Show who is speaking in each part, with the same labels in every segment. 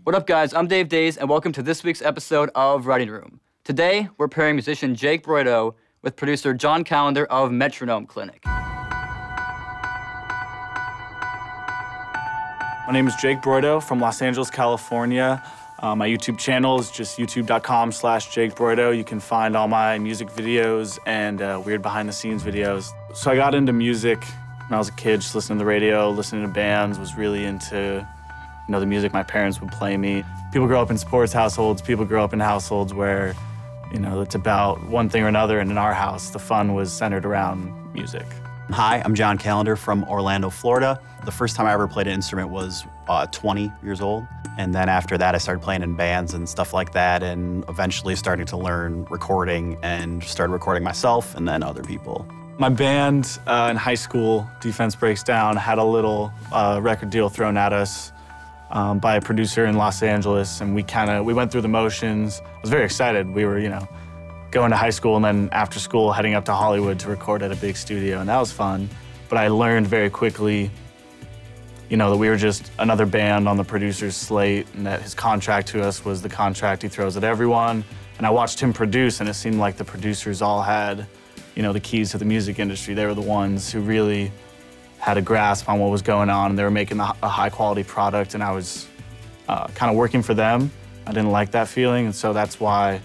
Speaker 1: What up, guys? I'm Dave Days, and welcome to this week's episode of Writing Room. Today, we're pairing musician Jake Broido with producer John Callender of Metronome Clinic.
Speaker 2: My name is Jake Broido from Los Angeles, California. My YouTube channel is just youtube.com/Jake Broido. You can find all my music videos and weird behind-the-scenes videos. So I got into music when I was a kid, just listening to the radio, listening to bands, was really into the music my parents would play me. People grow up in sports households, people grow up in households where, it's about one thing or another, and in our house, the fun was centered around music.
Speaker 3: Hi, I'm John Callender from Orlando, Florida. The first time I ever played an instrument was 20 years old. And then after that, I started playing in bands and stuff like that, and eventually starting to learn recording and started recording myself and then other people.
Speaker 2: My band in high school, Defense Breaks Down, had a little record deal thrown at us by a producer in Los Angeles, and we went through the motions. I was very excited. We were, going to high school and then after school heading up to Hollywood to record at a big studio, and that was fun. But I learned very quickly, that we were just another band on the producer's slate, and that his contract to us was the contract he throws at everyone. And I watched him produce, and it seemed like the producers all had, the keys to the music industry. They were the ones who really had a grasp on what was going on, and they were making a high-quality product, and I was kind of working for them. I didn't like that feeling, and so that's why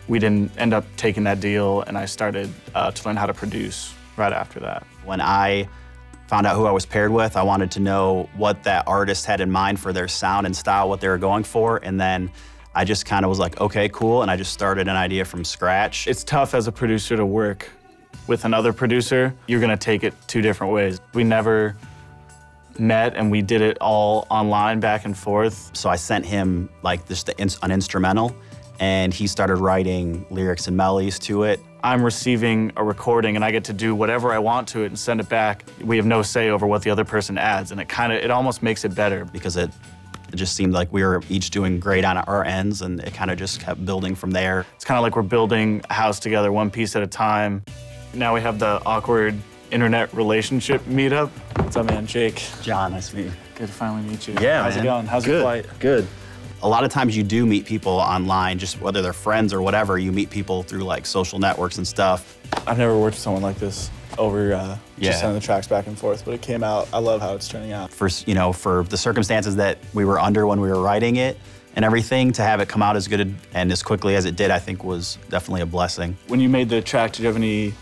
Speaker 2: we didn't end up taking that deal, and I started to learn how to produce right after that.
Speaker 3: When I found out who I was paired with, I wanted to know what that artist had in mind for their sound and style, what they were going for, and then I just kind of was like, okay, cool, and I just started an idea from scratch.
Speaker 2: It's tough as a producer to work with another producer. You're gonna take it two different ways. We never met, and we did it all online back and forth.
Speaker 3: So I sent him like just an instrumental, and he started writing lyrics and melodies to it.
Speaker 2: I'm receiving a recording, and I get to do whatever I want to it and send it back. We have no say over what the other person adds, and it almost makes it better.
Speaker 3: Because it just seemed like we were each doing great on our ends, and it kind of just kept building from there.
Speaker 2: It's kind of like we're building a house together, one piece at a time. Now we have the awkward internet relationship meetup. What's up, man? Jake.
Speaker 3: John, nice to meet you.
Speaker 2: Good to finally meet you.
Speaker 3: Yeah,
Speaker 2: How's
Speaker 3: man.
Speaker 2: it going? How's your flight?
Speaker 3: Good. A lot of times you do meet people online, just whether they're friends or whatever, you meet people through like social networks and stuff.
Speaker 2: I've never worked with someone like this over just sending the tracks back and forth, but it came out. I love how it's turning out.
Speaker 3: For the circumstances that we were under when we were writing it and everything, to have it come out as good and as quickly as it did, I think was definitely a blessing.
Speaker 2: When you made the track, did you have any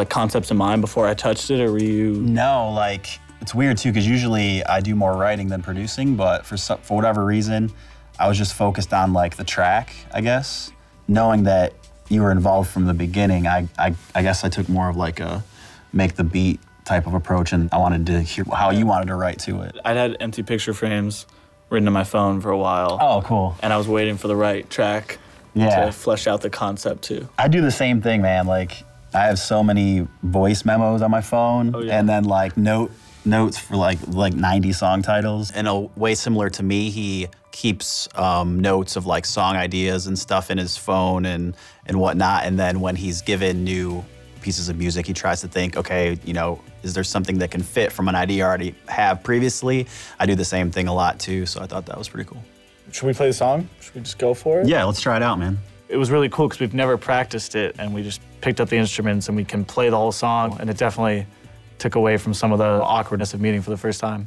Speaker 2: concepts in mind before I touched it, or were you?
Speaker 3: No, it's weird too, because usually I do more writing than producing, but for whatever reason, I was just focused on the track, I guess. Knowing that you were involved from the beginning, I guess I took more of a make the beat type of approach, and I wanted to hear how you wanted to write to it.
Speaker 2: I'd had empty picture frames written on my phone for a while.
Speaker 3: Oh, cool.
Speaker 2: And I was waiting for the right track to flesh out the concept too.
Speaker 3: I do the same thing, man. I have so many voice memos on my phone, and then notes for like 90 song titles. In a way similar to me, he keeps notes of song ideas and stuff in his phone and whatnot. And then when he's given new pieces of music, he tries to think, okay, is there something that can fit from an idea I already have previously? I do the same thing a lot too, so I thought that was pretty cool.
Speaker 2: Should we play the song? Should we just go for it?
Speaker 3: Yeah, let's try it out, man.
Speaker 2: It was really cool because we've never practiced it, and we just picked up the instruments and we can play the whole song, and it definitely took away from some of the awkwardness of meeting for the first time.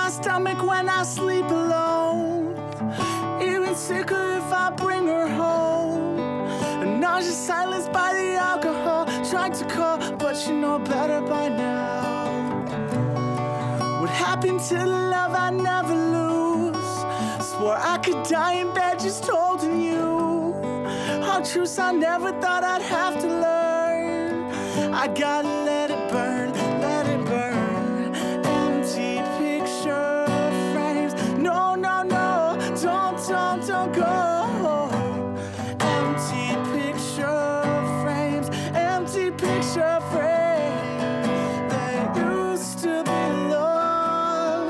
Speaker 4: Stomach when I sleep alone, even sicker if I bring her home. And nauseous silence by the alcohol, trying to call, but you know better by now. What happened to the love I never lose? Swore I could die in bed just holding you. All truths I never thought I'd have to learn. I gotta let it burn, let it burn. Empty picture frames. No, no, no, don't go. Empty picture frames, empty picture frames. They used to be love,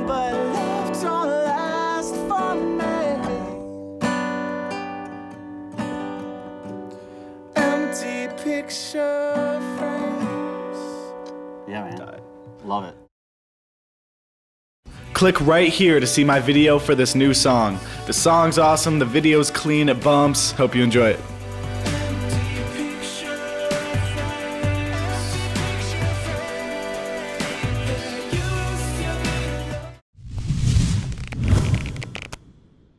Speaker 4: but love don't last for me. Empty picture frames.
Speaker 3: Yeah, man. Love it.
Speaker 5: Click right here to see my video for this new song. The song's awesome, the video's clean, it bumps. Hope you enjoy it.